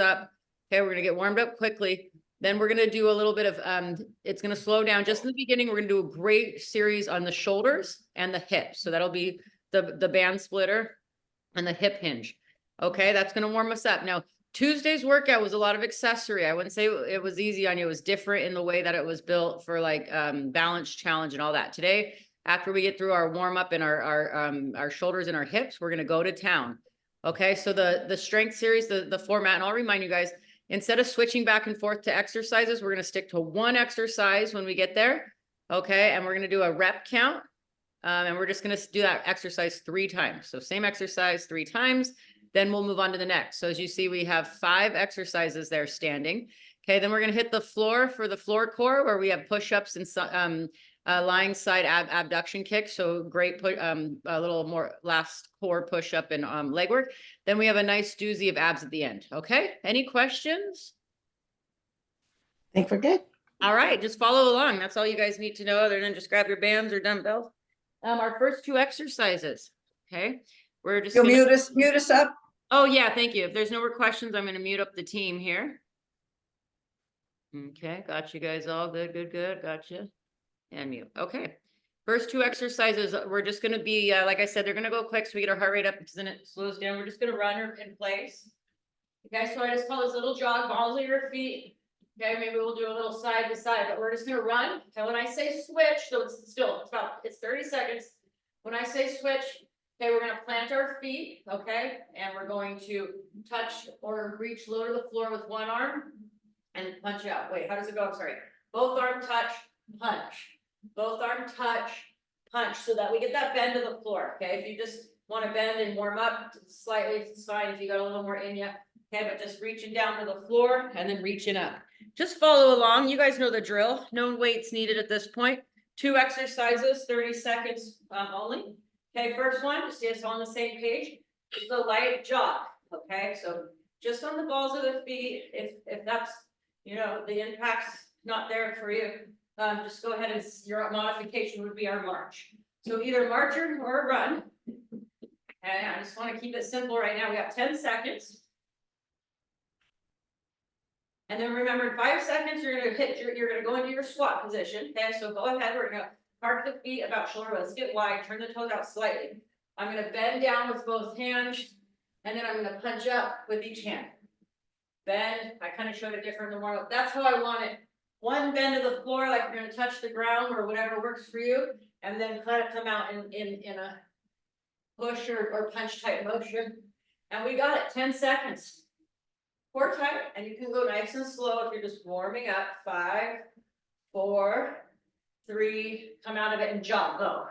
up. Okay, we're gonna get warmed up quickly. Then we're gonna do a little bit of, it's gonna slow down just in the beginning. We're gonna do a great series on the shoulders and the hips. So that'll be the band splitter and the hip hinge. Okay, that's gonna warm us up. Now, Tuesday's workout was a lot of accessory. I wouldn't say it was easy on you. It was different in the way that it was built for like balance challenge and all that. Today, after we get through our warm up and our shoulders and our hips, we're gonna go to town. Okay, so the strength series, the format, and I'll remind you guys, instead of switching back and forth to exercises, we're gonna stick to one exercise when we get there. Okay, and we're gonna do a rep count. And we're just gonna do that exercise 3 times. So same exercise 3 times, then we'll move on to the next. So as you see, we have 5 exercises there standing. Okay, then we're gonna hit the floor for the floor core where we have push-ups and lying side abduction kicks. So great, a little more last core push-up and leg work. Then we have a nice doozy of abs at the end. Okay, any questions? I think we're good. All right, just follow along. That's all you guys need to know other than just grab your bands or dumbbells. Our first 2 exercises. Okay, we're just You'll mute us up. Oh yeah, thank you. If there's no more questions, I'm gonna mute up the team here. Okay, got you guys all good, gotcha. And mute. Okay, first 2 exercises, we're just gonna be, like I said, they're gonna go quick so we get our heart rate up because then it slows down. We're just gonna run in place. Okay, so I just call this little jog, balls of your feet. Okay, maybe we'll do a little side to side, but we're just gonna run. And when I say switch, so it's 30 seconds. When I say switch, okay, we're gonna plant our feet, okay? And we're going to touch or reach low to the floor with one arm and punch out. Wait, how does it go? I'm sorry. Both arm touch, punch. Both arm touch, punch, so that we get that bend to the floor, okay? If you just wanna bend and warm up slightly, it's fine. If you got a little more in you, okay? But just reaching down to the floor and then reaching up. Just follow along. You guys know the drill. No weights needed at this point. 2 exercises, 30 seconds only. Okay, first one, just see us on the same page, is the light jog. Okay, so just on the balls of the feet, if that's, you know, the impact's not there for you, just go ahead and your modification would be our march. So either march or run. And I just want to keep it simple right now. We have 10 seconds. And then remember, in 5 seconds, you're gonna go into your squat position. Okay, so go ahead, we're gonna park the feet about shoulder width, get wide, turn the toes out slightly. I'm gonna bend down with both hands, and then I'm gonna punch up with each hand. Bend, I kind of showed it different than warm up. That's how I want it. One bend to the floor, like you're gonna touch the ground or whatever works for you, and then kind of come out in a push or punch type motion. And we got it, 10 seconds. Core tight, and you can go nice and slow if you're just warming up. 5, 4, 3, come out of it and jog, go.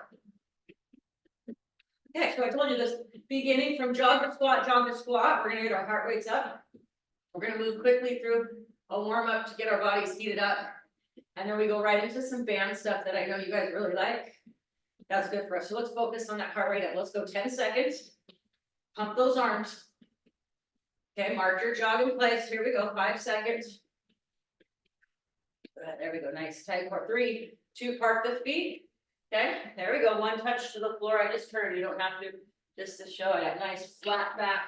Okay, so I told you this, beginning from jog to squat, we're gonna get our heart rates up. We're gonna move quickly through a warm up to get our bodies heated up. And then we go right into some band stuff that I know you guys really like. That's good for us. So let's focus on that heart rate up. Let's go 10 seconds. Pump those arms. Okay, mark your jog in place. Here we go, 5 seconds. Good, there we go, nice tight core. 3, 2, park the feet. Okay, there we go, 1 touch to the floor. I just turned, you don't have to, just to show it. Nice flat back.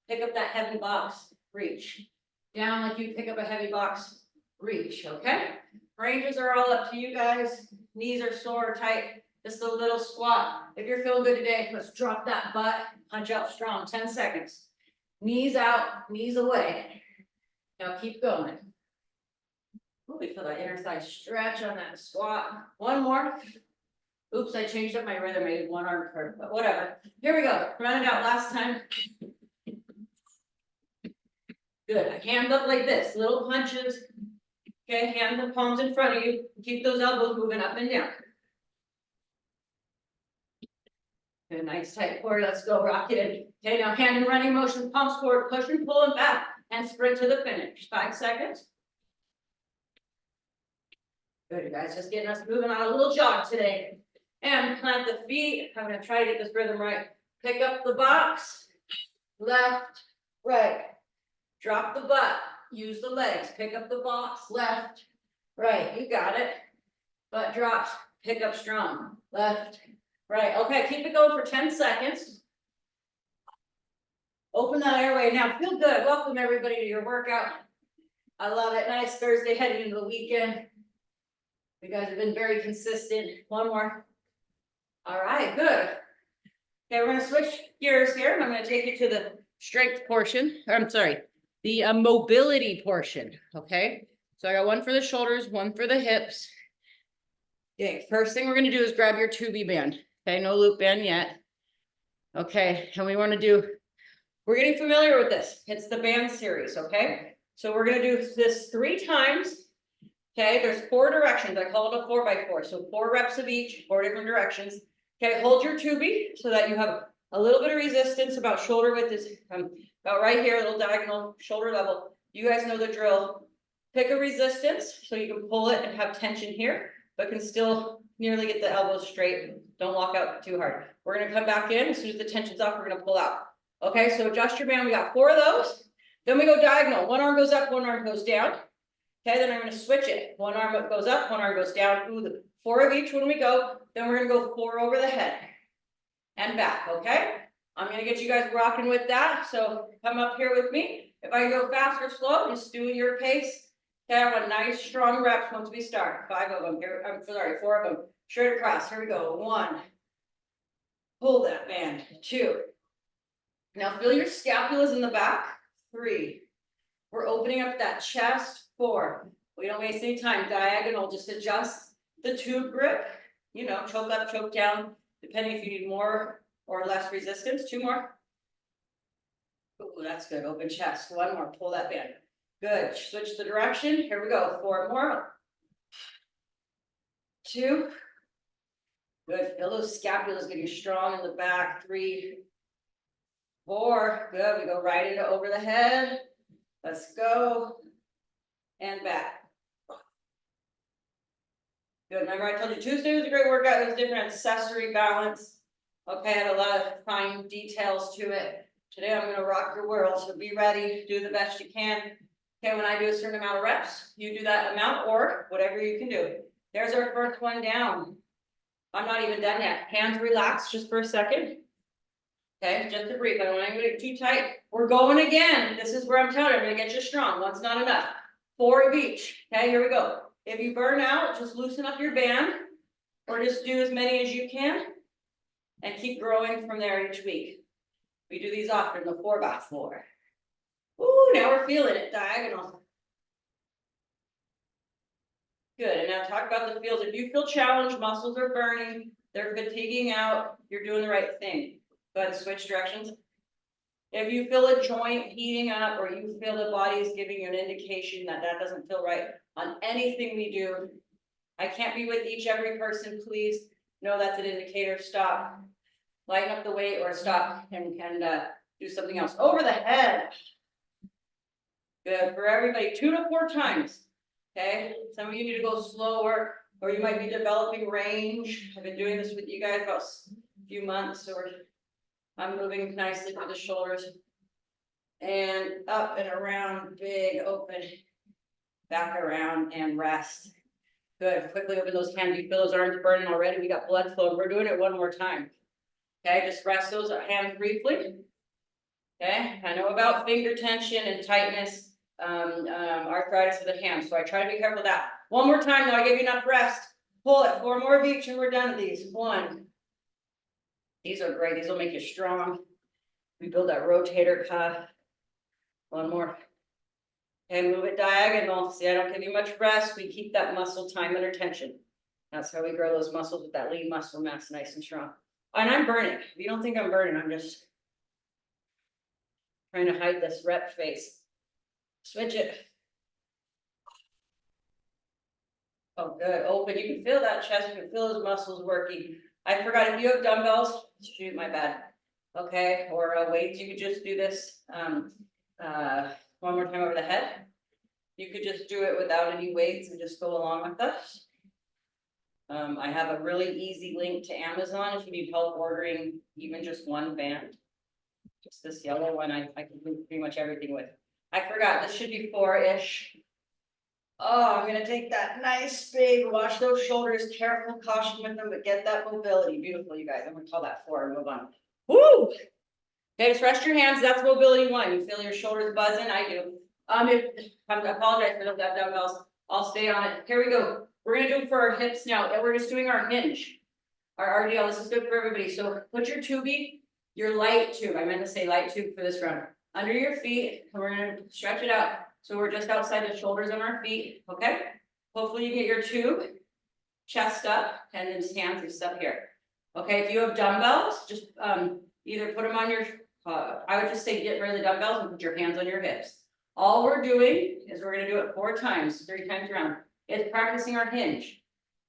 Pick up that heavy box, reach. Down like you pick up a heavy box, reach, okay? Ranges are all up to you guys. Knees are sore, tight, just a little squat. If you're feeling good today, let's drop that butt, punch out strong, 10 seconds. Knees out, knees away. Now keep going. Ooh, we feel that inner thigh stretch on that squat. 1 more. Oops, I changed up my rhythm. I did 1 arm curve, but whatever. Here we go. Run it out last time. Good. Hand up like this. Little punches. Okay, hand the palms in front of you. Keep those elbows moving up and down. Good, nice tight core. Let's go, rock it in. Okay, now hand in running motion, palms forward, push and pull and back, and sprint to the finish. 5 seconds. Good, you guys, just getting us moving on a little jog today. And plant the feet. I'm gonna try to get this rhythm right. Pick up the box, left, right. Drop the butt, use the legs, pick up the box, left, right, you got it. Butt drops, pick up strong, left, right. Okay, keep it going for 10 seconds. Open that airway now. Feel good. Welcome everybody to your workout. I love it. Nice Thursday heading into the weekend. You guys have been very consistent. One more. All right, good. Okay, we're gonna switch gears here and I'm gonna take you to the strength portion. I'm sorry, the mobility portion. Okay, so I got one for the shoulders, one for the hips. Okay, first thing we're gonna do is grab your tubie band. Okay, no loop band yet. Okay, and we want to do, we're getting familiar with this. It's the band series, okay? So we're gonna do this 3 times. Okay, there's 4 directions. I call it a 4x4. So 4 reps of each, 4 different directions. Okay, hold your tubie so that you have a little bit of resistance. About shoulder width is about right here, a little diagonal, shoulder level. You guys know the drill. Pick a resistance so you can pull it and have tension here, but can still nearly get the elbows straight. Don't walk out too hard. We're gonna come back in. As soon as the tension's off, we're gonna pull out. Okay, so adjust your band. We got 4 of those. Then we go diagonal. One arm goes up, one arm goes down. Okay, then I'm gonna switch it. One arm goes up, one arm goes down. Ooh, the 4 of each when we go. Then we're gonna go 4 over the head and back, okay? I'm gonna get you guys rocking with that. So come up here with me. If I go fast or slow, just do your pace. Okay, I want nice strong reps once we start. 5 of them here. I'm sorry, 4 of them. Straight across. Here we go. 1. Pull that band. 2. Now feel your scapulas in the back. 3. We're opening up that chest. 4. We don't waste any time. Diagonal, just adjust the tube grip. You know, choke up, choke down, depending if you need more or less resistance. 2 more. Ooh, that's good. Open chest. 1 more. Pull that band. Good. Switch the direction. Here we go. 4 more. 2. Good. Feel those scapulas getting strong in the back. 3. 4. Good. We go right into over the head. Let's go. And back. Good. Remember, I told you Tuesday was a great workout. It was different accessory balance. Okay, I had a lot of fine details to it. Today I'm going to rock your world. So be ready. Do the best you can. Okay, when I do a certain amount of reps, you do that amount or whatever you can do. There's our first one down. I'm not even done yet. Hands relax just for a second. Okay, just to breathe. I don't want to get too tight. We're going again. This is where I'm telling you, I'm going to get you strong. One's not enough. 4 of each. Okay, here we go. If you burn out, just loosen up your band or just do as many as you can and keep growing from there each week. We do these often, the 4x4. Ooh, now we're feeling it. Diagonal. Good. And now talk about the feels. If you feel challenged, muscles are burning, they're fatiguing out, you're doing the right thing. Go ahead and switch directions. If you feel a joint heating up or you feel the body is giving you an indication that that doesn't feel right on anything we do, I can't be with every person. Please know that's an indicator. Stop, lighten up the weight or stop and do something else. Over the head. Good for everybody. 2 to 4 times. Okay, some of you need to go slower or you might be developing range. I've been doing this with you guys about a few months, so I'm moving nicely through the shoulders and up and around, big open, back around and rest. Good. Quickly open those hands. You feel those arms burning already. We got blood flow. We're doing it 1 more time. Okay, just rest those hands briefly. Okay, I know about finger tension and tightness, arthritis of the hands, so I try to be careful of that. 1 more time though, I give you enough rest. Pull it. 4 more of each and we're done with these. 1. These are great. These will make you strong. We build that rotator cuff. 1 more. And move it diagonal. See, I don't give you much rest. We keep that muscle time under tension. That's how we grow those muscles with that lean muscle mass nice and strong. And I'm burning. If you don't think I'm burning, I'm just trying to hide this rep face. Switch it. Oh, good. Open. You can feel that chest. You can feel those muscles working. I forgot, if you have dumbbells, shoot, my bad. Okay, or weights, you could just do this 1 more time over the head. You could just do it without any weights and just go along with us. I have a really easy link to Amazon if you need help ordering even just 1 band. Just this yellow one, I can do pretty much everything with. I forgot, this should be 4-ish. Oh, I'm gonna take that nice big, wash those shoulders, careful, caution with them, but get that mobility. Beautiful, you guys. I'm gonna call that 4 and move on. Woo! Okay, just rest your hands, that's mobility one, you feel your shoulders buzzing, I do. I apologize for those that dumbbells, I'll stay on it, here we go. We're gonna do it for our hips now, and we're just doing our hinge. Our RDL, this is good for everybody, so put your tubing, your light tube, I meant to say light tube for this round, under your feet, and we're gonna stretch it out. So we're just outside the shoulders on our feet, okay? Hopefully you get your tube, chest up, and then hands just up here. Okay, if you have dumbbells, just either put them on your, I would just say get rid of the dumbbells and put your hands on your hips. All we're doing is we're gonna do it 4 times, 3 times around. It's practicing our hinge.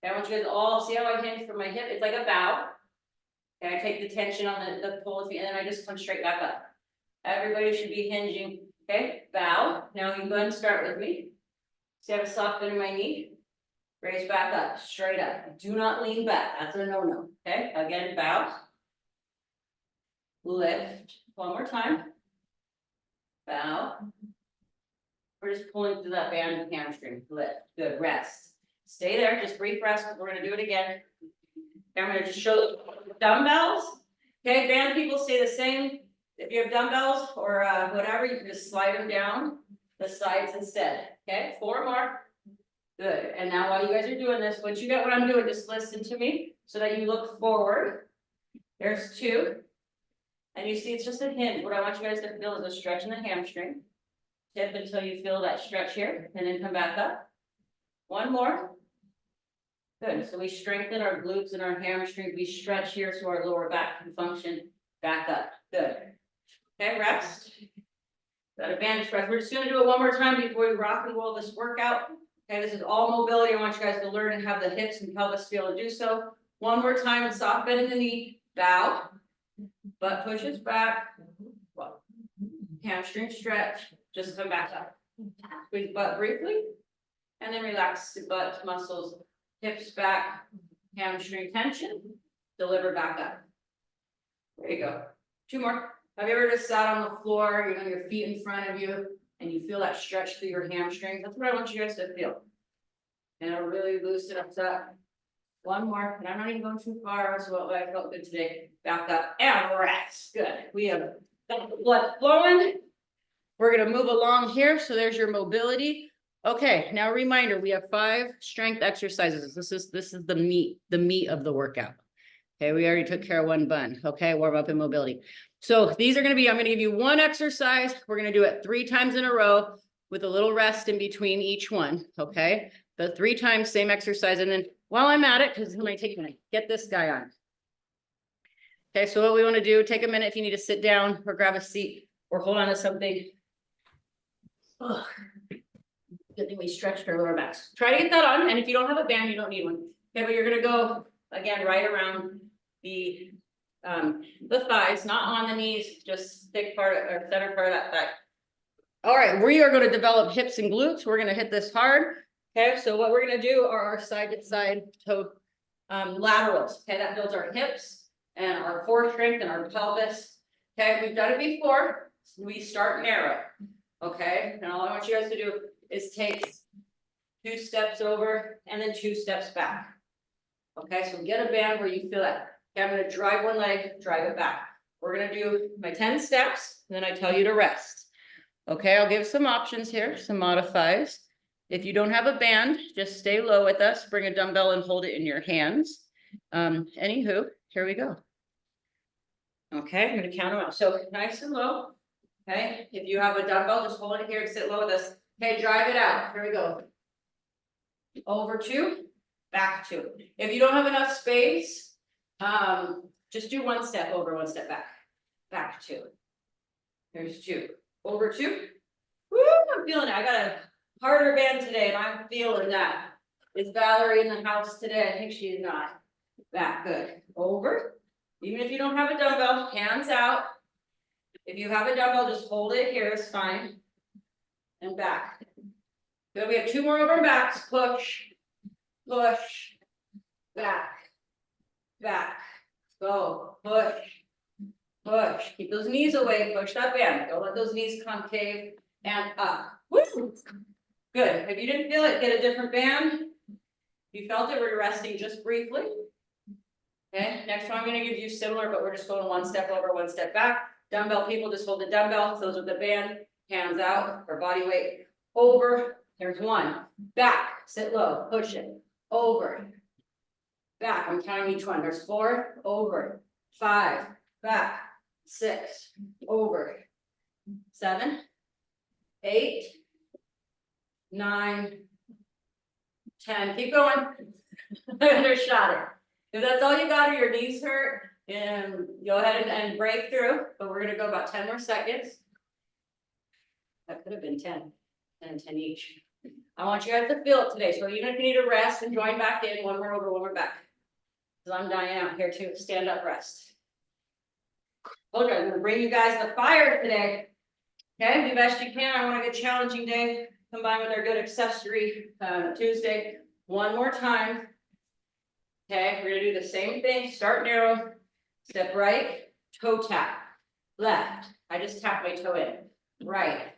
Okay, I want you guys all see how I hinge from my hip. It's like a bow. Okay, I take the tension on the pole with me, and then I just come straight back up. Everybody should be hinging. Okay, bow. Now you go ahead and start with me. See, I have a soft bend in my knee. Raise back up, straight up. Do not lean back. That's a no-no. Okay, again, bow. Lift. One more time. Bow. We're just pulling through that band and hamstring. Lift. Good. Rest. Stay there. Just brief rest. We're going to do it again. I'm going to just show the dumbbells. Okay, band people stay the same. If you have dumbbells or whatever, you can just slide them down the sides instead. Okay, 4 more. Good. And now while you guys are doing this, once you get what I'm doing, just listen to me so that you look forward. There's 2. And you see it's just a hinge. What I want you guys to feel is a stretch in the hamstring. Tip until you feel that stretch here, and then come back up. 1 more. Good. So we strengthen our glutes and our hamstrings. We stretch here so our lower back can function. Back up. Good. Okay, rest. Got a bandage breath. We're just gonna do it 1 more time before we rock and roll this workout. Okay, this is all mobility. I want you guys to learn and have the hips and pelvis to be able to do so. 1 more time, and soft bend in the knee. Bow. Butt pushes back. Hamstring stretch. Just come back up. Squeeze butt briefly. And then relax the butt muscles. Hips back. Hamstring tension. Deliver back up. There you go. 2 more. Have you ever just sat on the floor, you know, your feet in front of you, and you feel that stretch through your hamstrings? That's what I want you guys to feel. And it'll really loosen us up. 1 more, and I'm not even going too far, so I felt good today. Back up and rest. Good. We have got the blood flowing. We're gonna move along here. So there's your mobility. Okay, now reminder, we have 5 strength exercises. This is the meat of the workout. Okay, we already took care of 1 bun. Okay, warm up and mobility. So these are going to be, I'm going to give you 1 exercise. We're going to do it 3 times in a row with a little rest in between each one. Okay, the 3 times, same exercise. And then while I'm at it, because it might take a minute, get this guy on. Okay, so what we want to do, take a minute if you need to sit down or grab a seat or hold on to something. Ugh. Good thing we stretched our lower backs. Try to get that on. And if you don't have a band, you don't need one. Okay, but you're going to go again right around the thighs, not on the knees, just thick part or center part of that thigh. All right, we are going to develop hips and glutes. We're going to hit this hard. Okay, so what we're going to do are our side to side toe laterals. Okay, that builds our hips and our core strength and our pelvis. Okay, we've done it before. We start narrow. Okay, and all I want you guys to do is take 2 steps over and then 2 steps back. Okay, so get a band where you feel that. Okay, I'm going to drive 1 leg, drive it back. We're going to do my 10 steps, and then I tell you to rest. Okay, I'll give some options here, some modifies. If you don't have a band, just stay low with us. Bring a dumbbell and hold it in your hands. Anywho, here we go. Okay, I'm going to count them out. So nice and low. Okay, if you have a dumbbell, just hold it here and sit low with us. Okay, drive it out. Here we go. Over 2, back 2. If you don't have enough space, just do 1 step over, 1 step back. Back 2. There's 2. Over 2. Woo, I'm feeling it. I got a harder band today, and I'm feeling that. Is Valerie in the house today? I think she is not. Back, good. Over. Even if you don't have a dumbbell, hands out. If you have a dumbbell, just hold it here, it's fine. And back. Good, we have 2 more over backs. Push, push, back, back. Go, push, push. Keep those knees away, push that band. Don't let those knees concave and up. Woo! Good, if you didn't feel it, get a different band. If you felt it, we're resting just briefly. Okay, next one I'm gonna give you similar, but we're just going 1 step over, 1 step back. Dumbbell people, just hold the dumbbell, those with the band, hands out, or body weight, over, there's one, back, sit low, push it, over, back, I'm counting each one, there's 4, over, 5, back, 6, over, 7, 8, 9, 10, keep going. Undershot it. If that's all you got or your knees hurt, and go ahead and break through, but we're gonna go about 10 more seconds. That could have been 10, 10 each. I want you guys to feel it today, so even if you need to rest and join back in, one more over, one more back. Because I'm dying out here too, stand up, rest. Told you I'm gonna bring you guys the fire today. Okay, do the best you can. I want a good challenging day, combined with our good accessory Tuesday. One more time. Okay, we're gonna do the same thing, start narrow, step right, toe tap, left. I just tap my toe in, right,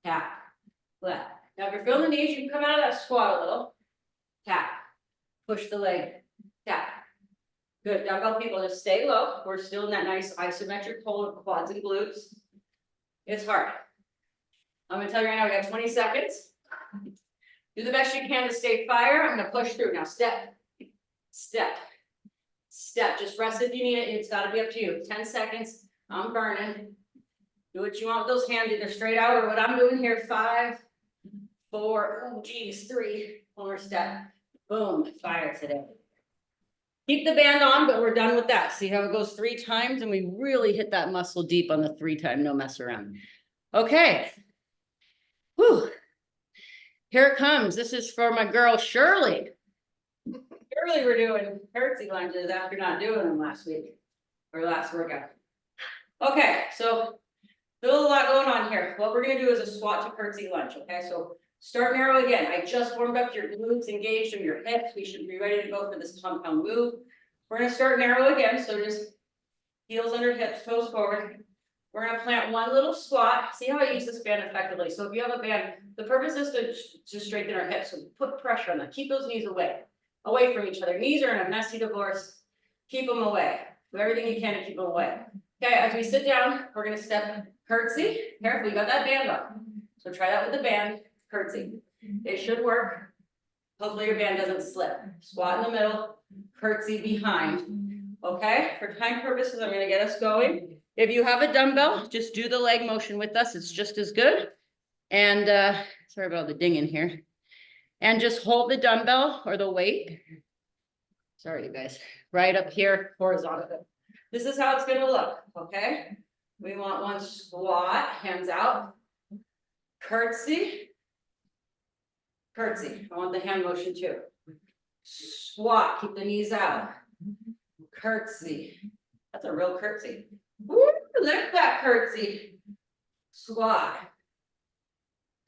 tap, left. Now, if you're feeling the knees, you can come out of that squat a little, tap, push the leg, tap. Good, dumbbell people, just stay low. We're still in that nice isometric hold of quads and glutes. It's hard. I'm gonna tell you right now, we got 20 seconds. Do the best you can to stay fire. I'm gonna push through. Now, step, step, step. Just rest if you need it. It's gotta be up to you. 10 seconds. I'm burning. Do what you want with those hands, either straight out or what I'm doing here. 5, 4, oh geez, 3. One more step. Boom, fire today. Keep the band on, but we're done with that. See how it goes 3 times, and we really hit that muscle deep on the 3 time, no mess around. Okay. Whew. Here it comes. This is for my girl, Shirley. Shirley, we're doing curtsy lunges after not doing them last week or last workout. Okay, so still a lot going on here. What we're gonna do is a squat to curtsy lunge. Okay, so start narrow again. I just warmed up your glutes, engaged in your hips. We should be ready to go for this compound move. We're gonna start narrow again. So just heels under hips, toes forward. We're gonna plant one little squat. See how I use this band effectively. So if you have a band, the purpose is to straighten our hips. So put pressure on them. Keep those knees away from each other. Knees are in a messy divorce. Keep them away. Do everything you can to keep them away. Okay, as we sit down, we're gonna step curtsy. Careful, you got that band on. So try that with the band, curtsy. It should work. Hopefully your band doesn't slip. Squat in the middle, curtsy behind. Okay, for time purposes, I'm gonna get us going. If you have a dumbbell, just do the leg motion with us. It's just as good. And sorry about the ding in here. And just hold the dumbbell or the weight. Sorry, you guys. Right up here, horizontal. This is how it's gonna look, okay? We want one squat, hands out. Curtsy. Curtsy. I want the hand motion too. Squat, keep the knees out. Curtsy. That's a real curtsy. Woo, lift that curtsy. Squat.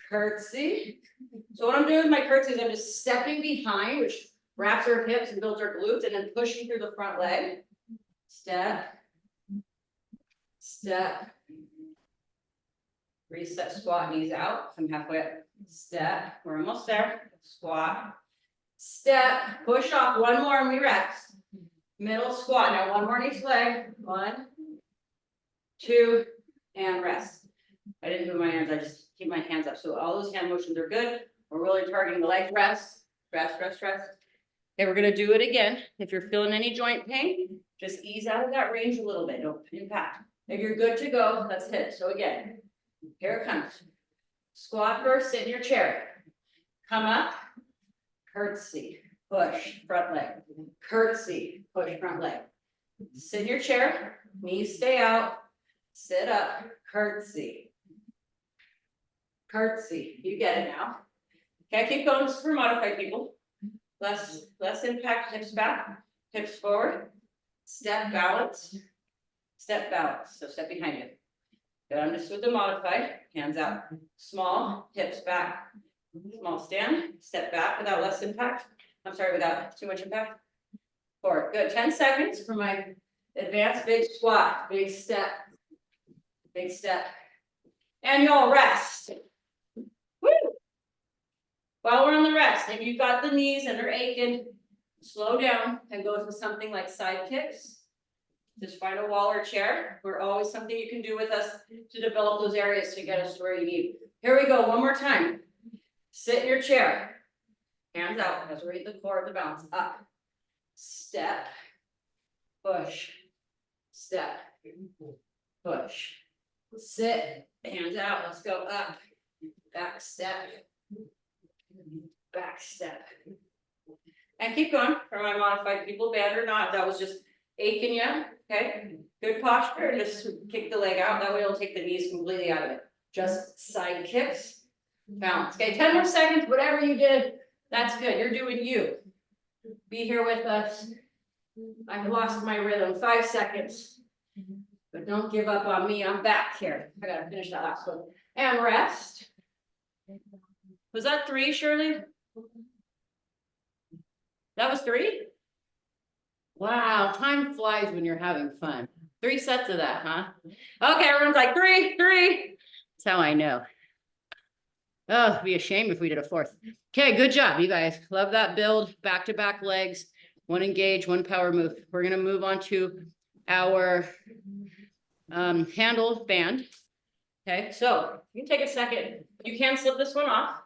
Curtsy. So what I'm doing with my curtsy is I'm just stepping behind, which wraps our hips and builds our glutes, and then pushing through the front leg. Step. Step. Reset, squat, knees out. Come halfway up. Step. We're almost there. Squat. Step. Push off. One more and we rest. Middle squat. Now one more in each leg. 1, 2, and rest. I didn't move my hands. I just keep my hands up. So all those hand motions are good. We're really targeting the leg. Rest. Rest, rest, rest. Okay, we're gonna do it again. If you're feeling any joint pain, just ease out of that range a little bit. Don't impact. If you're good to go, let's hit it. So again, here it comes. Squat first, sit in your chair. Come up, curtsy, push, front leg. Curtsy, push, front leg. Sit in your chair, knees stay out, sit up, curtsy. Curtsy, you get it now. Okay, keep going. This is for modified people. Less impact, hips back, hips forward. Step balance, step balance. So step behind you. Good, I'm just with the modified, hands out. Small, hips back. Small stand, step back without less impact. I'm sorry, without too much impact. Forward, good, 10 seconds for my advanced big squat, big step. Big step. And you'll rest. Woo! While we're on the rest, if you've got the knees and they're aching, slow down and go to something like side kicks. Just find a wall or chair. We're always something you can do with us to develop those areas to get us to where you need. Here we go, one more time. Sit in your chair. Hands out as we read the core of the balance. Up. Step. Push. Step. Push. Sit. Hands out. Let's go up. Back step. Back step. And keep going for my modified people, band or not. That was just aching you. Okay. Good posture. Just kick the leg out. That way it'll take the knees completely out of it. Just side kicks. Bounce. Okay. 10 more seconds. Whatever you did, that's good. You're doing you. Be here with us. I've lost my rhythm. 5 seconds. But don't give up on me. I'm back here. I gotta finish that last one. And rest. Was that 3, Shirley? That was 3? Wow, time flies when you're having fun. 3 sets of that, huh? Okay, everyone's like 3. That's how I know. Oh, it'd be a shame if we did a 4th. Okay, good job, you guys. Love that build. Back-to-back legs. 1 engage, 1 power move. We're gonna move on to our handle band. Okay, so you can take a second. You can slip this one off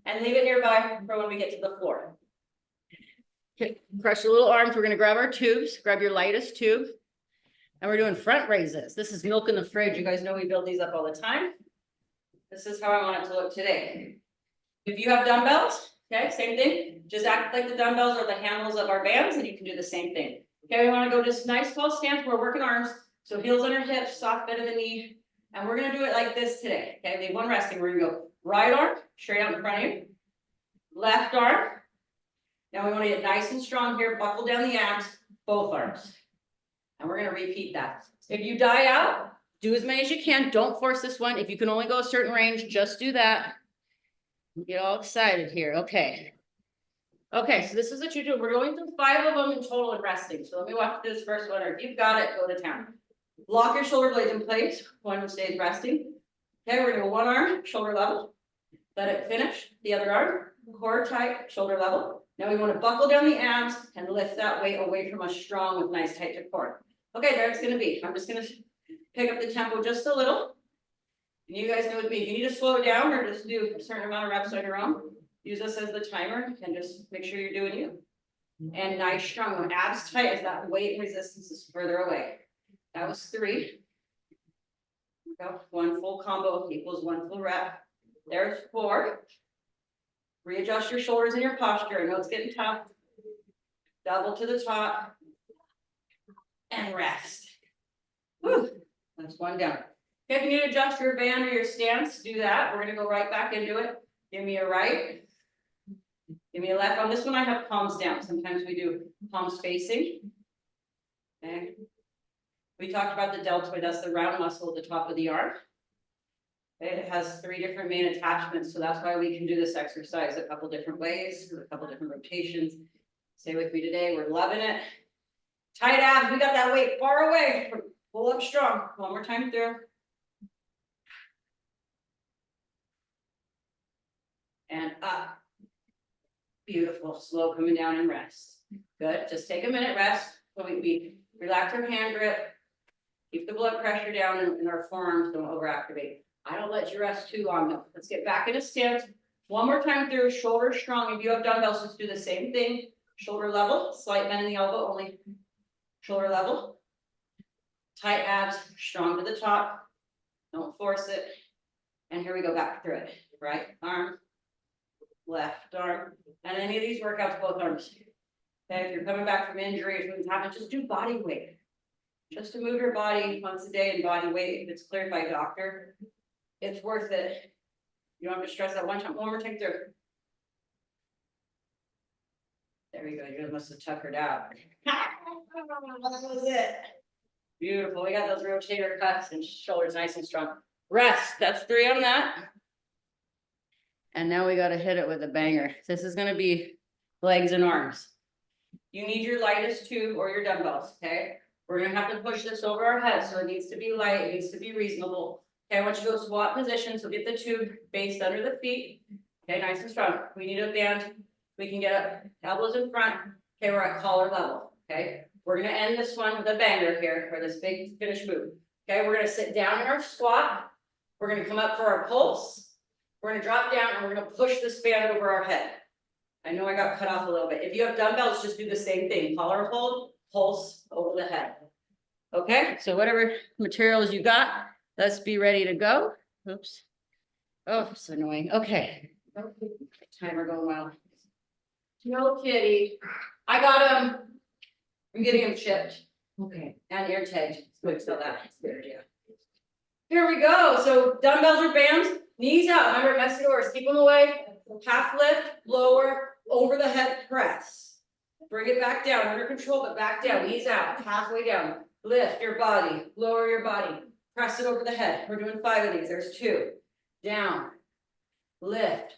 and leave it nearby for when we get to the floor. Okay, crush your little arms. We're gonna grab our tubes, grab your lightest tube. And we're doing front raises. This is milk in the fridge. You guys know we build these up all the time. This is how I want it to look today. If you have dumbbells, okay, same thing. Just act like the dumbbells are the handles of our bands and you can do the same thing. Okay, we wanna go just nice tall stance. We're working arms. So heels under hips, soft bend of the knee. And we're gonna do it like this today. Okay, leave one resting. We're gonna go right arm, straight out in front of you. Left arm. Now we want to get nice and strong here, buckle down the abs, both arms. And we're going to repeat that. If you die out, do as many as you can. Don't force this one. If you can only go a certain range, just do that. Get all excited here. Okay. Okay, so this is what you do. We're going through 5 of them in total and resting. So let me walk through this first one. Or if you've got it, go to town. Lock your shoulder blades in place. One stays resting. Okay, we're going to go 1 arm, shoulder level. Let it finish. The other arm, core tight, shoulder level. Now we want to buckle down the abs and lift that weight away from us strong with nice tight to core. Okay, there it's going to be. I'm just going to pick up the tempo just a little. And you guys know with me, if you need to slow it down or just do a certain amount of reps on your own, use this as the timer and just make sure you're doing you. And nice strong. When abs tight as that weight and resistance is further away. That was 3. Go. 1 full combo equals 1 full rep. There's 4. Readjust your shoulders and your posture. I know it's getting tough. Double to the top. And rest. Whew. That's 1 down. If you need to adjust your band or your stance, do that. We're going to go right back into it. Give me a right. Give me a left. On this one, I have palms down. Sometimes we do palms facing. Okay. We talked about the deltoid. That's the round muscle at the top of the arm. It has 3 different main attachments, so that's why we can do this exercise a couple different ways, a couple different rotations. Stay with me today, we're loving it. Tight abs, we got that weight far away. Pull up strong, 1 more time through. And up. Beautiful, slow coming down and rest. Good, just take a minute, rest. So we relax our hand grip. Keep the blood pressure down and our forearms don't overactivate. I don't let you rest too long though. Let's get back into stance. 1 more time through, shoulders strong. If you have dumbbells, just do the same thing. Shoulder level, slight bend in the elbow, only shoulder level. Tight abs, strong to the top. Don't force it. And here we go back through it. Right arm, left arm. And any of these workouts, both arms. Okay, if you're coming back from injury, if something's happened, just do body weight. Just to move your body once a day in body weight, if it's cleared by doctor. It's worth it. You don't have to stress that 1 more time through. There you go. You must have tuckered out. That was it. Beautiful. We got those rotator cuffs and shoulders nice and strong. Rest. That's 3 on that. And now we got to hit it with a banger. This is going to be legs and arms. You need your lightest tube or your dumbbells. Okay. We're going to have to push this over our head. So it needs to be light. It needs to be reasonable. Okay, I want you to go squat position, so get the tube based under the feet. Okay, nice and strong. We need a band. We can get up, elbows in front. Okay, we're at collar level. Okay, We're gonna end this one with a banger here, for this big finish move. Okay, we're gonna sit down in our squat. We're gonna come up for our pulse. We're gonna drop down and we're gonna push this band over our head. I know I got cut off a little bit. If you have dumbbells, just do the same thing. Collar hold, pulse over the head. Okay, so whatever materials you got, let's be ready to go. Oops. Oh, so annoying. Okay. Timer going wild. No kitty. I got him. I'm getting him chipped. Okay. And air tagged. Good, so that's good, yeah. Here we go. So dumbbells or bands, knees out. Remember, Messidors, keep them away. Half lift, lower, over the head press. Bring it back down, under control, but back down. Knees out, halfway down. Lift your body, lower your body. Press it over the head. We're doing 5 of these. There's 2. Down, lift,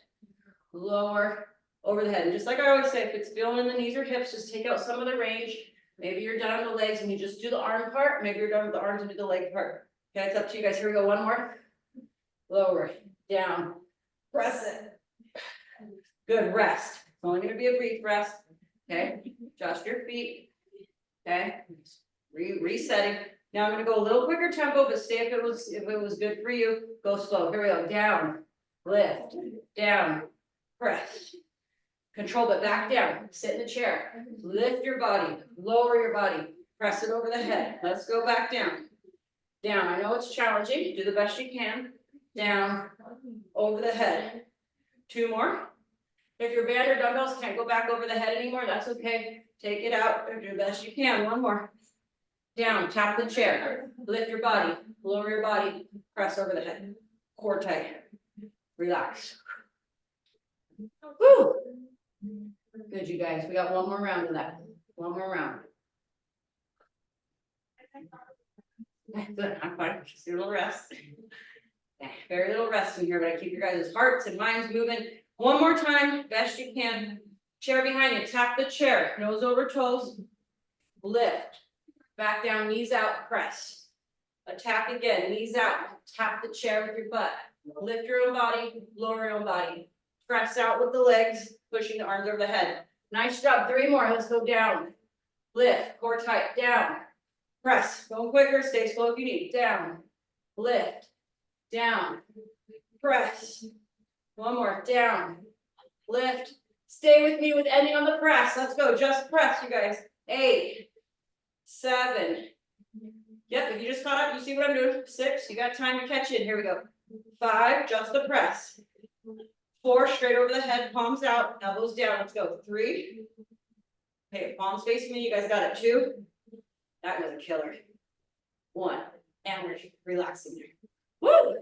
lower, over the head. And just like I always say, if it's feeling in the knees or hips, just take out some of the range. Maybe you're done with the legs and you just do the arm part. Maybe you're done with the arms and do the leg part. Okay, it's up to you guys. Here we go. One more. Lower, down, press it. Good, rest. It's only going to be a brief rest. Okay, adjust your feet. Okay, resetting. Now I'm going to go a little quicker tempo, but stay if it was good for you. Go slow. Here we go. Down, lift, down, press. Control, but back down. Sit in the chair. Lift your body, lower your body, press it over the head. Let's go back down. Down. I know it's challenging. Do the best you can. Down, over the head. 2 more. If your band or dumbbells can't go back over the head anymore, that's okay. Take it out and do the best you can. 1 more. Down, tap the chair. Lift your body, lower your body, press over the head. Core tight. Relax. Woo! Good, you guys. We got 1 more round of that. 1 more round. Good. I'm fine. Just do a little rest. Very little rest in here, but I keep your guys' hearts and minds moving. 1 more time, best you can. Chair behind you. Tap the chair. Nose over toes. Lift. Back down, knees out, press. Attack again, knees out. Tap the chair with your butt. Lift your own body, lower your own body. Press out with the legs, pushing the arms over the head. Nice job. 3 more. Let's go down. Lift, core tight, down. Press. Go quicker, stay slow if you need. Down. Lift. Down. Press. 1 more. Down. Lift. Stay with me with ending on the press. Let's go. Just press, you guys. 8, 7. Yep, if you just caught up, you see what I'm doing. 6. You got time to catch it. Here we go. 5. Just the press. 4. Straight over the head. Palms out. Elbows down. Let's go. 3. Okay, palms facing me. You guys got it. 2. That was a killer. 1. And we're relaxing here. Woo!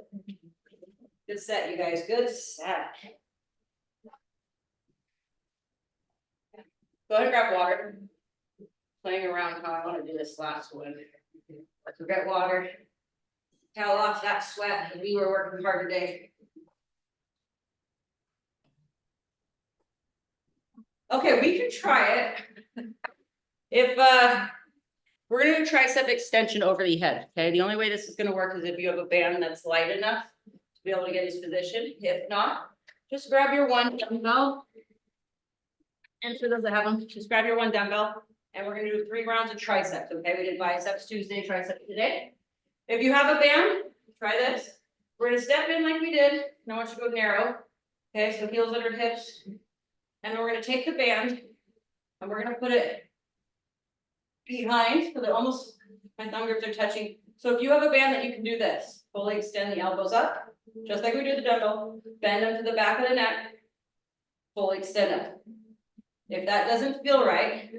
Good set, you guys. Good set. Go ahead and grab water. Playing around how I want to do this last one. Let's get water. Towel off that sweat. We were working hard today. Okay, we can try it. If we're gonna do tricep extension over the head. Okay, the only way this is gonna work is if you have a band that's light enough to be able to get this position. If not, just grab your 1 dumbbell. And for those that have them, just grab your 1 dumbbell. And we're gonna do 3 rounds of triceps. Okay, we did biceps Tuesday, triceps today. If you have a band, try this. We're gonna step in like we did. And I want you to go narrow. Okay, so heels under hips. And then we're gonna take the band and we're gonna put it behind, so that almost my thumb grips are touching. So if you have a band that you can do this, fully extend the elbows up, just like we do the dumbbell, bend them to the back of the neck, fully extend up. If that doesn't feel right,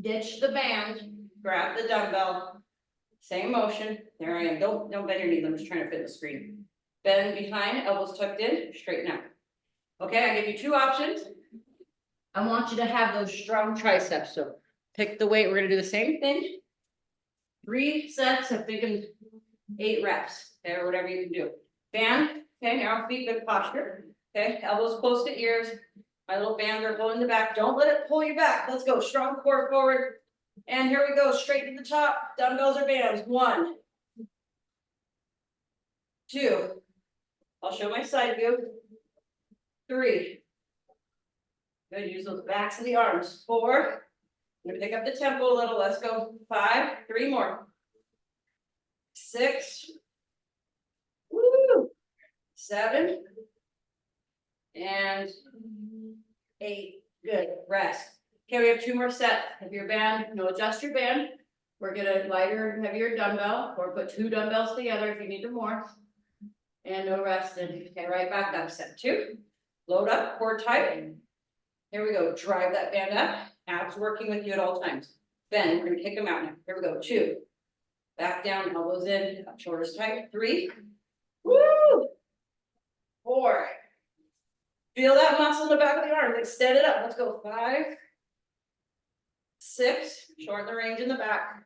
ditch the band, grab the dumbbell, same motion. There I am. Don't bend your knees. I'm just trying to fit the screen. Bend behind, elbows tucked in, straighten out. Okay, I give you 2 options. I want you to have those strong triceps. So pick the weight. We're gonna do the same thing. 3 sets. I'm thinking 8 reps, okay, or whatever you can do. Band. Okay, narrow feet, good posture. Okay, elbows close to ears. My little bands are pulling the back. Don't let it pull you back. Let's go. Strong core forward. And here we go. Straight to the top. Dumbbells or bands. 1, 2. I'll show my side view. 3. Good. Use those backs of the arms. 4. gonna pick up the tempo a little. Let's go. 5, 3 more. 6. Woo! 7. And 8. Good. Rest. Okay, we have 2 more sets. Have your band, adjust your band. We're gonna lighter and heavier dumbbell, or put 2 dumbbells together if you need them more. And no resting. Okay, right back up. Set 2. Load up, core tight. Here we go. Drive that band up. Abs working with you at all times. Bend. We're gonna kick them out now. Here we go. 2. Back down, elbows in, shoulders tight. 3. Woo! 4. Feel that muscle in the back of the arm. Extend it up. Let's go. 5. 6. Shorten the range in the back.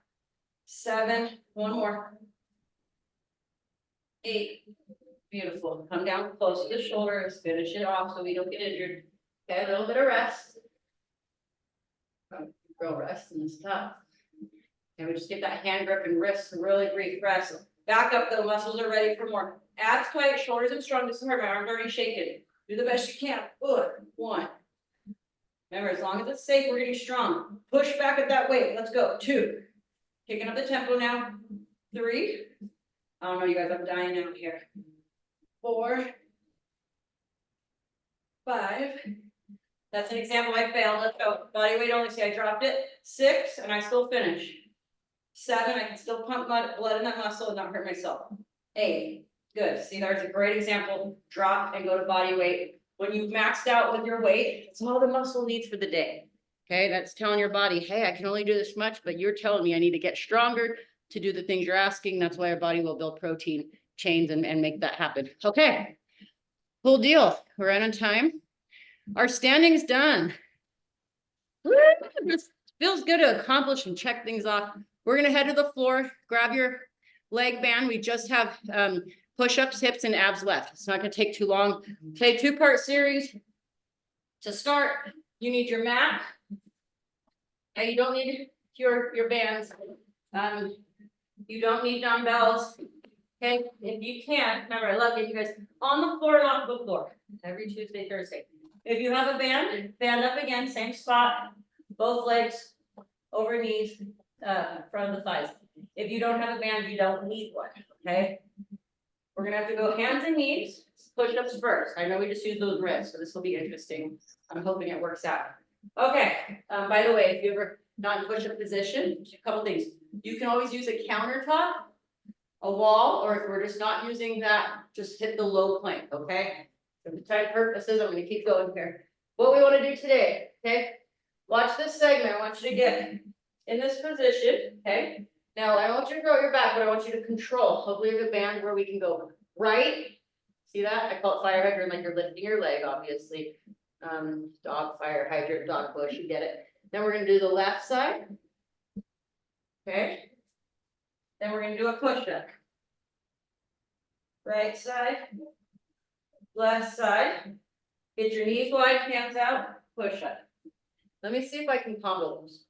7. 1 more. 8. Beautiful. Come down close to the shoulders. Finish it off so we don't get injured. Okay, a little bit of rest. Girl rest in this top. And we just get that hand grip and wrist really refresh. Back up though, muscles are ready for more. Abs tight, shoulders and strong. This is hard, my arm's already shaking. Do the best you can. Good. 1. Remember, as long as it's safe, we're getting strong. Push back at that weight. Let's go. 2. Kicking up the tempo now. 3. Oh no, you guys, I'm dying out here. 4. 5. That's an example I failed. Let's go. Body weight only. See, I dropped it. 6, and I still finish. 7, I can still pump blood in that muscle and not hurt myself. 8. Good. See, there's a great example. Drop and go to body weight. When you've maxed out with your weight, it's all the muscle needs for the day. Okay, that's telling your body, hey, I can only do this much, but you're telling me I need to get stronger to do the things you're asking. That's why our body will build protein chains and make that happen. Okay, cool deal. We're right on time. Our standing's done. Woo! This feels good to accomplish and check things off. We're gonna head to the floor, grab your leg band. We just have push-ups, hips, and abs left. It's not gonna take too long. Okay, 2-part series. To start, you need your mat. And you don't need your bands. You don't need dumbbells. Okay, if you can, remember, I love getting you guys on the floor, not the floor. Every Tuesday, Thursday. If you have a band, band up again, same spot, both legs over knees, front of the thighs. If you don't have a band, you don't need one, okay? We're gonna have to go hands and knees, push-ups first. I know we just used those wrists, so this will be interesting. I'm hoping it works out. Okay, by the way, if you're ever not in push-up position, a couple things. You can always use a countertop, a wall, or if we're just not using that, just hit the low plank, okay? For the time purposes, I'm gonna keep going here. What we wanna do today, okay? Watch this segment. I want you to get in this position, okay? Now, I don't want you to grow your back, but I want you to control. Hopefully you have a band where we can go right. See that? I call it fire hydrant, like you're lifting your leg, obviously. Dog fire hydrant, dog push, you get it. Then we're gonna do the left side. Okay. Then we're gonna do a push-up. Right side. Left side. Get your knees wide, hands out, push up. Let me see if I can combo those.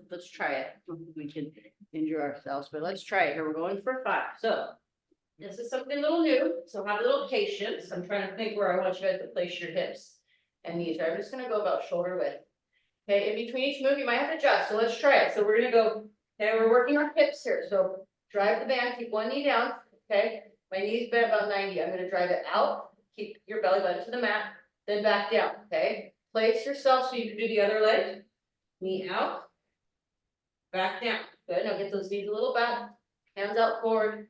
Let's try it. We can injure ourselves, but let's try it. Here, we're going for 5. So this is something a little new, so have a little patience. I'm trying to think where I want you guys to place your hips and knees. I'm just gonna go about shoulder width. Okay, in between each move, you might have to adjust. So let's try it. So we're gonna go, okay, we're working our hips here. So drive the band, keep one knee down, okay? My knee's bent about 90. I'm gonna drive it out, keep your belly button to the mat, then back down, okay? Place yourself so you can do the other leg. Knee out, back down. Good, now get those knees a little back, hands out forward,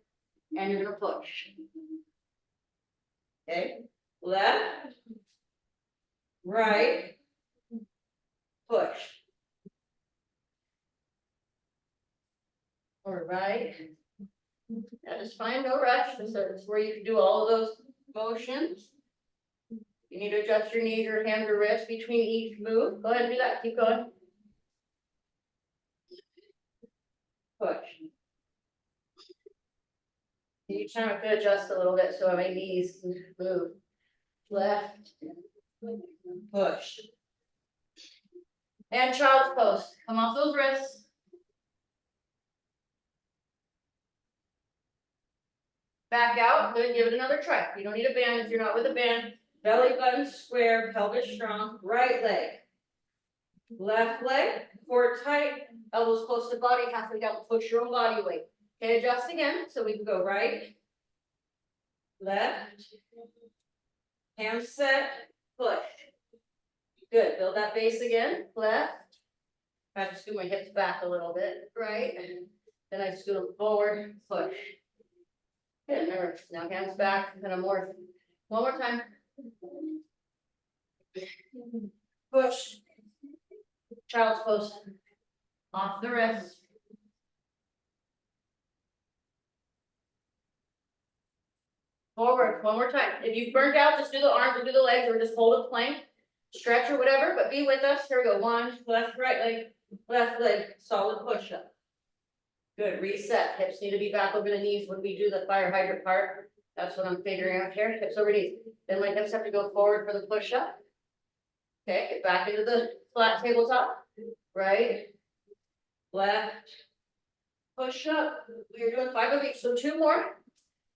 and you're gonna push. Okay, left, right, push. All right. That is fine, no rush. This is where you can do all of those motions. You need to adjust your knees or hands or wrists between each move. Go ahead and do that. Keep going. Push. Each time I could adjust a little bit so my knees can move. Left. Push. And child's pose. Come off those wrists. Back out. Good. Give it another try. You don't need a band if you're not with a band. Belly button square, pelvis strong. Right leg. Left leg, core tight, elbows close to body, halfway down, push your own body weight. Okay, adjust again, so we can go right, left, hands set, push. Good, build that base again, left. I just scoot my hips back a little bit, right? Then I scoot them forward, push. Good, remember, now hands back, and one more time. Push. Child's pose. Off the wrist. Forward, one more time. If you've burned out, just do the arms or do the legs or just hold a plank. Stretch or whatever, but be with us. Here we go. One, left, right leg, solid push up. Good, reset. Hips need to be back over the knees when we do the fire hydrant part. That's what I'm figuring out here. Hips over knees. Then my hips have to go forward for the push up. Okay, get back into the flat tabletop. Right, left, push up. We are doing 5 of each, so 2 more.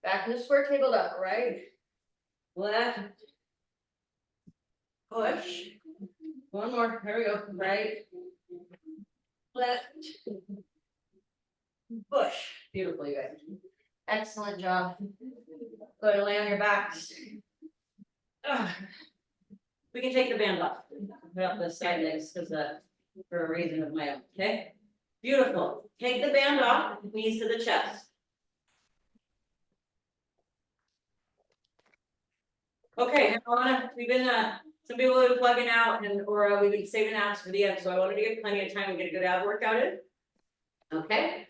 Back in the square tabletop. Right, left, push. 1 more. Here we go. Right, left, push. Beautiful, you guys. Excellent job. Go ahead and lay on your backs. We can take the band off. Put up the side legs because for a reason of my own. Okay. Beautiful. Take the band off. Knees to the chest. Okay. Now we've been some people have been plugging out or we've been saving abs for the end. So I wanted to get plenty of time and get a good ab workout in. Okay.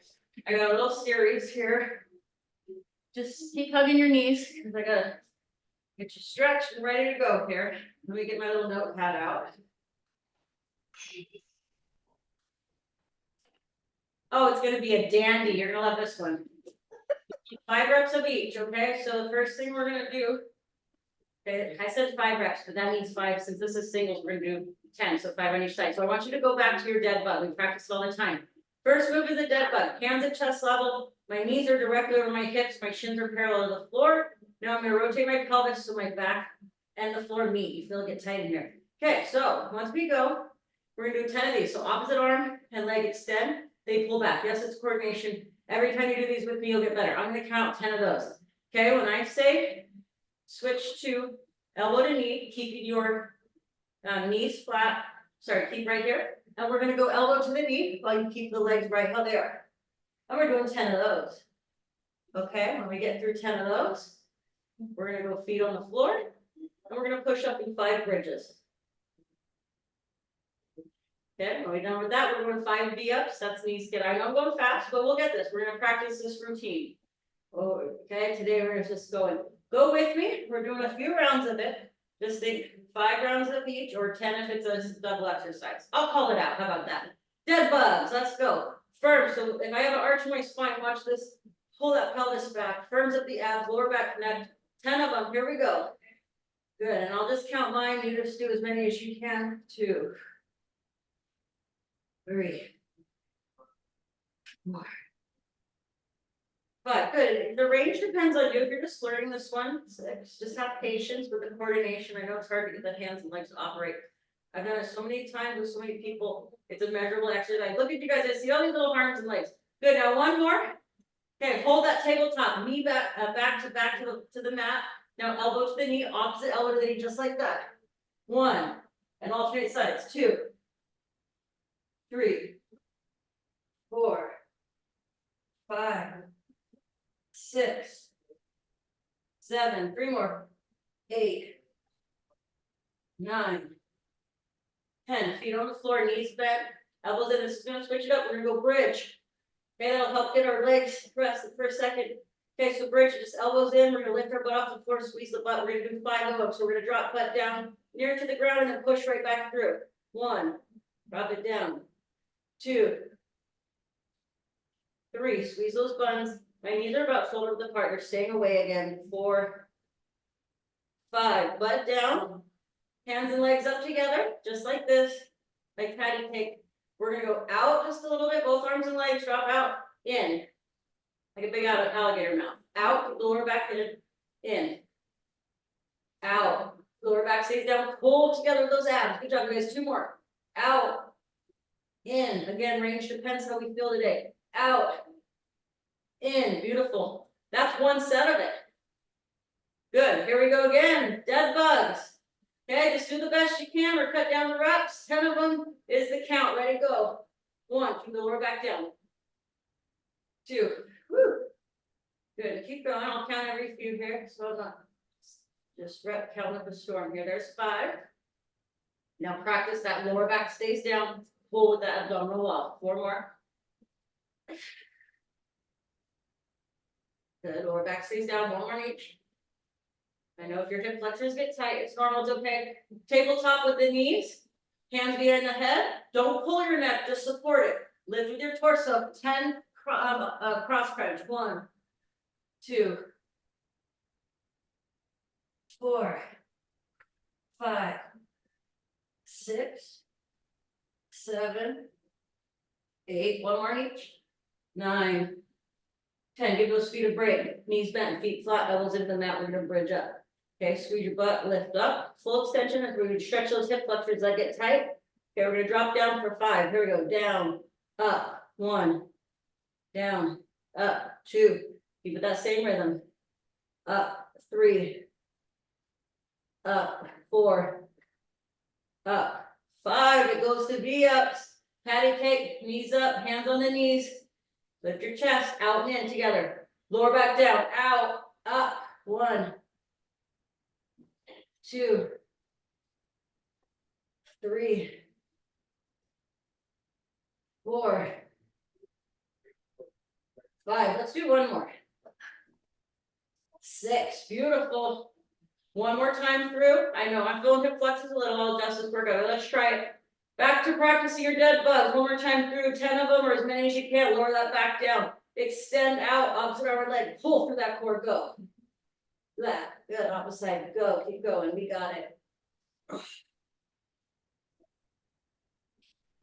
I got a little series here. Just keep hugging your knees because I gotta get you stretched and ready to go here. Let me get my little notepad out. Oh, it's gonna be a dandy. You're gonna love this one. 5 reps of each, okay? So the first thing we're gonna do, okay, I said 5 reps, but that means 5. Since this is singles, we're gonna do 10, so 5 on each side. So I want you to go back to your dead bug. We practice all the time. First move is the dead bug. Hands at chest level. My knees are directly over my hips. My shins are parallel to the floor. Now I'm gonna rotate my pelvis so my back and the floor meet. You feel it get tight in here. Okay, so once we go, we're gonna do 10 of these. So opposite arm and leg extend. They pull back. Yes, it's coordination. Every time you do these with me, you'll get better. I'm gonna count 10 of those. Okay, when I say switch to elbow to knee, keeping your knees flat. Sorry, keep right here. And we're gonna go elbow to the knee while you keep the legs right how they are. And we're doing 10 of those. Okay, when we get through 10 of those, we're gonna go feet on the floor. And we're gonna push up in 5 bridges. Okay, when we're done with that, we're doing 5 V-ups. That's knees get. I know I'm going fast, but we'll get this. We're gonna practice this routine. Oh, okay, today we're just going. Go with me. We're doing a few rounds of it. Just think 5 rounds of each, or 10 if it's a double exercise. I'll call it out. How about that? Dead bugs. Let's go. Firm. So if I have an arch in my spine, watch this. Pull that pelvis back. Firms up the abs. Lower back connect. 10 of them. Here we go. Good. And I'll just count mine. You just do as many as you can. 2, 3, 4, 5. Good. The range depends on you. If you're just learning this one, 6. Just have patience with the coordination. I know it's hard to get the hands and legs to operate. I've done it so many times with so many people. It's a measurable exercise. Look at you guys. I see all these little arms and legs. Good. Now 1 more. Okay. Hold that tabletop. Knee back, back to the mat. Now elbow to the knee. Opposite elbow to the knee, just like that. 1. And alternate sides. 2, 3, 4, 5, 6, 7. 3 more. 8, 9, 10. Feet on the floor, knees bent, elbows in. This is gonna switch it up. We're gonna go bridge. Okay, that'll help get our legs rested for a second. Okay, so bridge, just elbows in. We're gonna lift our butt off the floor, squeeze the butt. We're gonna do 5 of them. So we're gonna drop butt down near to the ground and then push right back through. 1, drop it down. 2, 3, squeeze those buns. My knees are about shoulder width apart. You're staying away again. 4, 5, butt down. Hands and legs up together, just like this, like patty cake. We're gonna go out just a little bit, both arms and legs drop out, in. Like a big alligator mouth. Out, lower back in. Out, lower back stays down, pull together those abs. Good job, you guys. 2 more. Out, In, again, range depends how we feel today. Out. In, beautiful. That's one set of it. Good, here we go again, dead bugs. Okay, just do the best you can or cut down the reps. 10 of them is the count, ready, go. 1, keep the lower back down. 2, woo. Good, keep going, I'll count every few here, so just rep count up the storm here, there's 5. Now practice that lower back stays down, pull with that abdominal wall. 4 more. Good, lower back stays down, 1 more each. I know if your hip flexors get tight, it's normal, it's okay. Tabletop with the knees, hands behind the head. Don't pull your neck, just support it. Lift with your torso, 10 cross crunch. 1, 2, 4, 5, 6, 7, 8, 1 more each. 9, 10, give those feet a break. Knees bent, feet flat, elbows into the mat, we're gonna bridge up. Okay, squeeze your butt, lift up, full extension as we're gonna stretch those hip flexors that get tight. Okay, we're gonna drop down for 5. Here we go, down, up, 1, down, up, 2. Keep it that same rhythm. Up, 3, up, 4, up, 5. It goes to V-ups. Patty cake, knees up, hands on the knees. Lift your chest, out and in together. Lower back down, out, up, 1, 2, 3, 4, 5. Let's do 1 more. 6, beautiful. 1 more time through. I know I'm feeling hip flexors a little, I'll adjust this workout. Let's try it. Back to practicing your dead bugs. 1 more time through, 10 of them or as many as you can. Lower that back down. Extend out, opposite arm leg. Pull through that core, go. That, good, opposite side, go, keep going, we got it.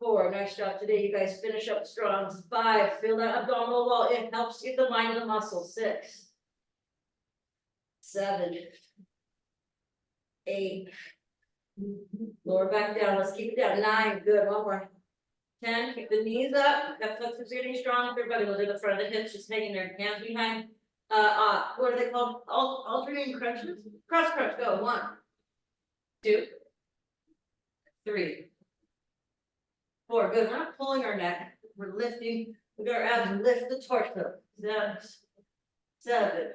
4, nice job today, you guys finish up strong. 5, feel that abdominal wall, it helps get the mind of the muscle. 6, 7, 8, lower back down, let's keep it down. 9, good, 1 more. 10, keep the knees up, that flexors getting strong, everybody will do the front of the hips, just hanging their hands behind. What are they called? Alternating crunches? Cross crunch, go. 1, 2, 3, 4, good, we're not pulling our neck, we're lifting, we got our abs, lift the torso. 6, 7,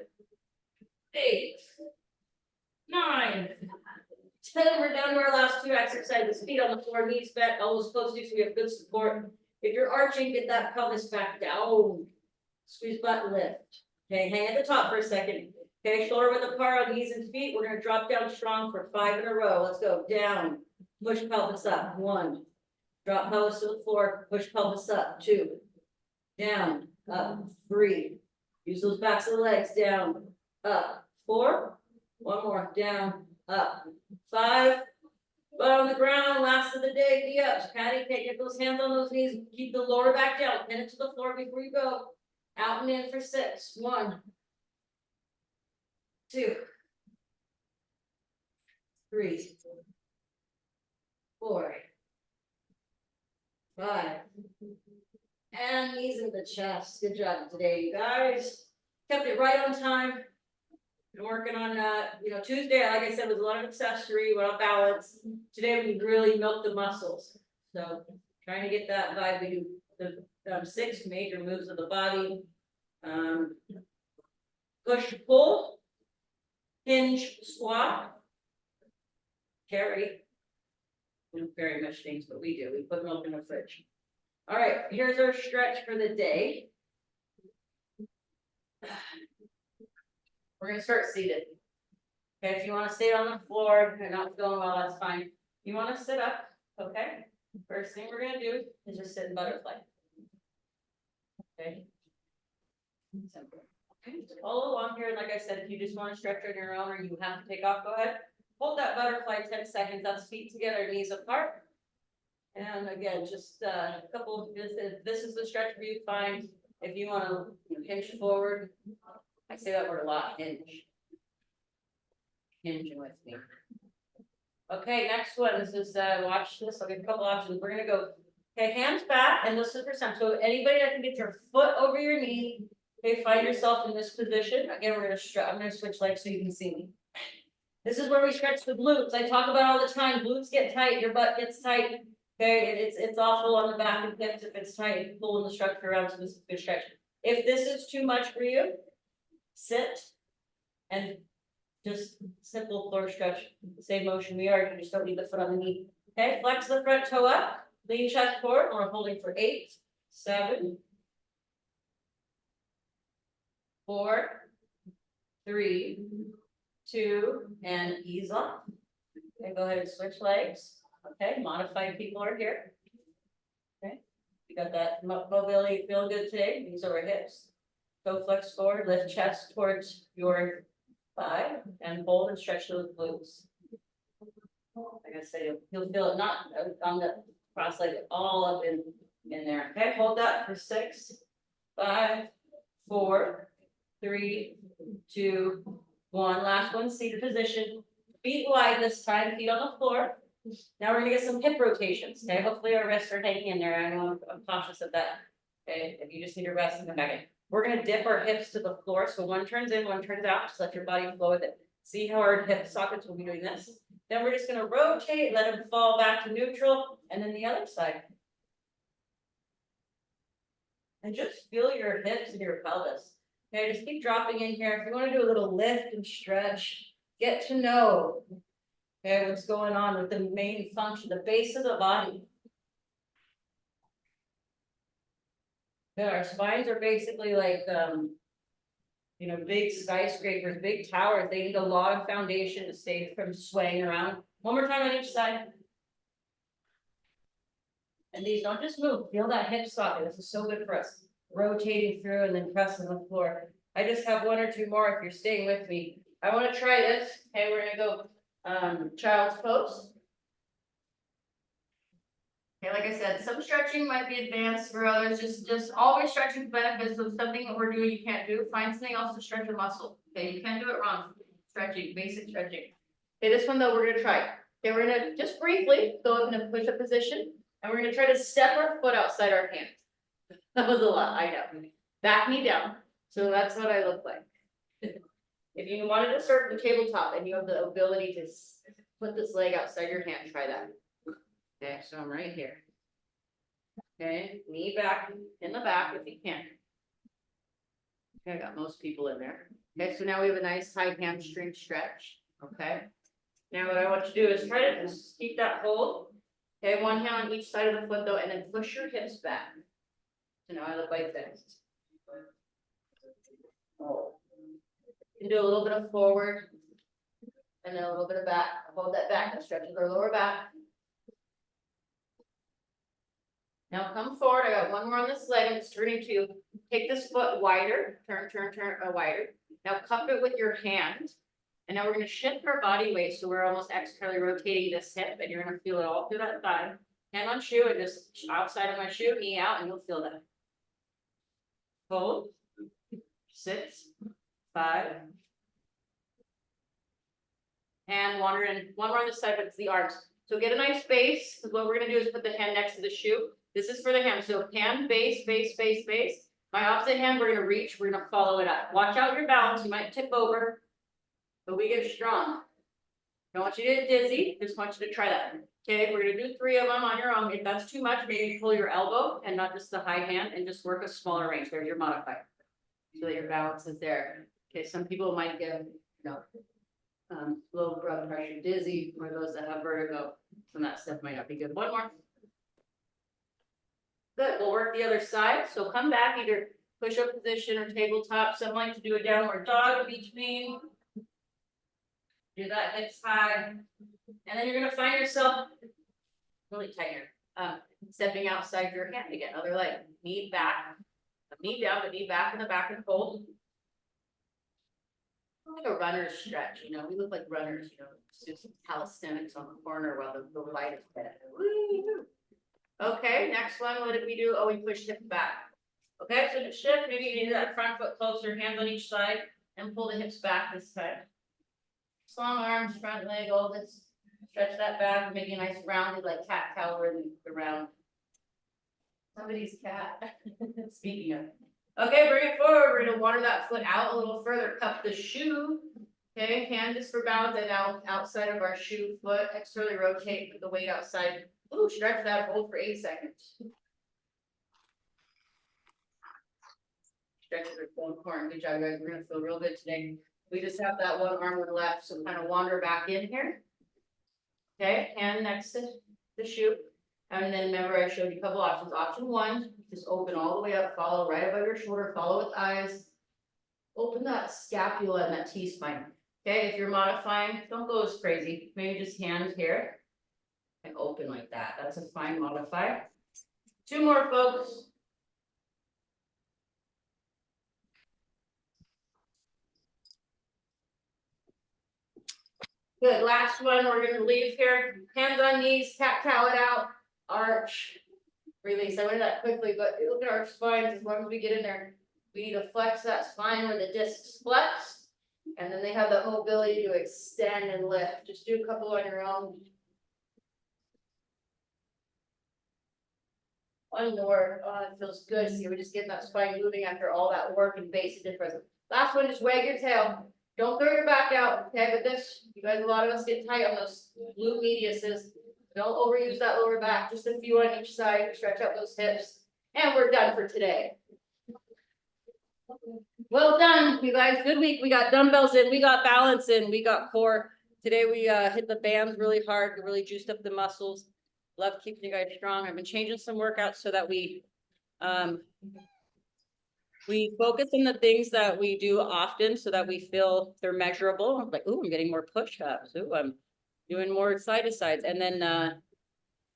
8, 9, 10, we're down to our last 2 exercises, feet on the floor, knees bent, elbows close to you so we have good support. If you're arching, get that pelvis back down, squeeze butt, lift. Okay, hang at the top for a second. Okay, shoulder width apart on knees and feet. We're gonna drop down strong for 5 in a row. Let's go. Down, push pelvis up. 1, drop pelvis to the floor, push pelvis up. 2, down, up. 3, use those backs of the legs. Down, up. 4, 1 more. Down, up. 5, butt on the ground. Last of the day. V-ups. Patty cake. Get those hands on those knees. Keep the lower back down. Pin it to the floor before you go. Out and in for 6. 1, 2, 3, 4, 5, and knees in the chest. Good job today, you guys. Kept it right on time. Been working on Tuesday, like I said, was a lot of accessory, a lot of balance. Today we really milked the muscles. So trying to get that vibe. We do the 6 major moves of the body. Push, pull, hinge, squat, carry. We don't carry much things, but we do. We put milk in the fridge. All right, here's our stretch for the day. We're gonna start seated. Okay, if you want to stay on the floor and not feeling well, that's fine. You want to sit up, okay? First thing we're gonna do is just sit in butterfly. Okay. Simple. Okay, just follow along here. Like I said, if you just want to stretch on your own or you have to take off, go ahead. Hold that butterfly 10 seconds. That's feet together, knees apart. And again, just a couple. This is the stretch for you. Fine. If you want to hinge forward, I say that word a lot. Hinge. Hinging with me. Okay, next one. This is watch this. I'll give a couple options. We're gonna go Okay, hands back, and listen for some. So anybody that can get your foot over your knee, okay, find yourself in this position. Again, we're gonna I'm gonna switch legs so you can see me. This is where we stretch the glutes. I talk about all the time, glutes get tight, your butt gets tight. Okay, it's awful on the back and hips if it's tight, pulling the structure around, so this is a good stretch. If this is too much for you, sit and just simple floor stretch, the same motion we are, you just don't need the foot on the knee. Okay, flex the front toe up, lean chest forward, we're holding for 8, 7, 4, 3, 2, and ease off. Okay, go ahead and switch legs. Okay, modified people are here. Okay, you got that mobility, feel good today, knees over hips. Toe flex forward, lift chest towards your thigh, and hold and stretch those glutes. Like I said, you'll feel it not on the cross leg, all up in there. Okay, hold that for 6, 5, 4, 3, 2, 1. Last one, seated position. Feet wide this time, feet on the floor. Now we're gonna get some hip rotations. Okay, hopefully our wrists are hanging in there. I know I'm cautious of that. Okay, if you just need to rest and come back in. We're gonna dip our hips to the floor. So one turns in, one turns out. Just let your body flow with it. See how our hip sockets will be doing this. Then we're just gonna rotate, let them fall back to neutral, and then the other side. And just feel your hips and your pelvis. Okay, just keep dropping in here. If you want to do a little lift and stretch, get to know, okay, what's going on with the main function, the base of the body. Yeah, our spines are basically like, you know, big skyscrapers, big towers. They need a lot of foundation to stay from swaying around. One more time on each side. And these don't just move, feel that hip socket. This is so good for us. Rotating through and then pressing the floor. I just have 1 or 2 more if you're staying with me. I want to try this. Okay, we're gonna go child's pose. Okay, like I said, some stretching might be advanced for others. Just always stretching benefits of something that we're doing you can't do. Find something else to stretch a muscle. Okay, you can't do it wrong. Stretching, basic stretching. Okay, this one though we're gonna try. Okay, we're gonna just briefly go in a push-up position, and we're gonna try to step our foot outside our hand. That was a lot, I know. Back knee down. So that's what I look like. If you wanted to start the tabletop and you have the ability to put this leg outside your hand, try that. Okay, so I'm right here. Okay, knee back in the back if you can. Okay, I got most people in there. Okay, so now we have a nice high hamstring stretch. Okay. Now what I want you to do is try to just keep that hold. Okay, one hand on each side of the foot though, and then push your hips back. So now I look like this. You can do a little bit of forward and then a little bit of back. Hold that back and stretch your lower back. Now come forward. I got one more on this leg. I'm turning to take this foot wider. Turn wider. Now cup it with your hand. And now we're going to shift our body weight. So we're almost externally rotating this hip, and you're going to feel it all through that thigh. Hand on shoe and just outside of my shoe, knee out, and you'll feel that. Hold. 6, 5. And one more on this side, but it's the arms. So get a nice base, because what we're gonna do is put the hand next to the shoe. This is for the hand. So hand, base, base, base, base. My opposite hand, we're gonna reach, we're gonna follow it up. Watch out your balance, you might tip over, but we get strong. Don't want you to get dizzy, just want you to try that. Okay, we're gonna do 3 of them on your own. If that's too much, maybe pull your elbow and not just the high hand, and just work a smaller range. There's your modifier, so that your balance is there. Okay, some people might get, you know, low blood pressure, dizzy, or those that have vertigo, some of that stuff might not be good. One more. Good, we'll work the other side. So come back, either push-up position or tabletop. Some like to do a downward dog in between. Do that hips high. And then you're gonna find yourself really tight here. Stepping outside your hand again, other leg, knee back, knee down, the knee back in the back and fold. Like a runner's stretch, you know, we look like runners, you know, just calisthenics on the corner while the light is dead. Okay, next one, what did we do? Oh, we pushed hip back. Okay, so to shift, maybe you need that front foot closer, hands on each side, and pull the hips back this time. Long arms, front leg, all this. Stretch that back, make a nice rounded like cat cow or the round. Somebody's cat. Speaking of. Okay, bring it forward. We're gonna water that foot out a little further, cup the shoe. Okay, hand is for balance and out outside of our shoe foot, externally rotate, put the weight outside. Ooh, stretch that, hold for 8 seconds. Stretch your full core. Good job, guys. We're gonna feel real good today. We just have that one arm on the left, so kind of wander back in here. Okay, hand next to the shoe. And then remember, I showed you a couple options. Option 1, just open all the way up, follow right above your shoulder, follow with eyes. Open that scapula and that T-spine. Okay, if you're modifying, don't go as crazy. Maybe just hand here. And open like that. That's a fine modify. 2 more, folks. Good, last one, we're gonna leave here. Hands on knees, cat-cow it out, arch. Release. I went that quickly, but look at our spines. As long as we get in there, we need to flex that spine where the discs flex. And then they have that mobility to extend and lift. Just do a couple on your own. One more. Oh, it feels good. See, we're just getting that spine moving after all that work and basic difference. Last one, just wag your tail. Don't throw your back out. Okay, but this, you guys, a lot of us get tight on those glute mediuses. Don't overuse that lower back. Just a few on each side. Stretch out those hips. And we're done for today. Well done, you guys. Good week. We got dumbbells in, we got balance in, we got core. Today we hit the bands really hard, really juiced up the muscles. Love keeping you guys strong. I've been changing some workouts so that we focus on the things that we do often so that we feel they're measurable. Like, ooh, I'm getting more push-ups. Ooh, I'm doing more side to sides. And then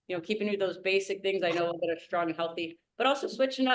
you know, keeping with those basic things I know that are strong and healthy, but also switching up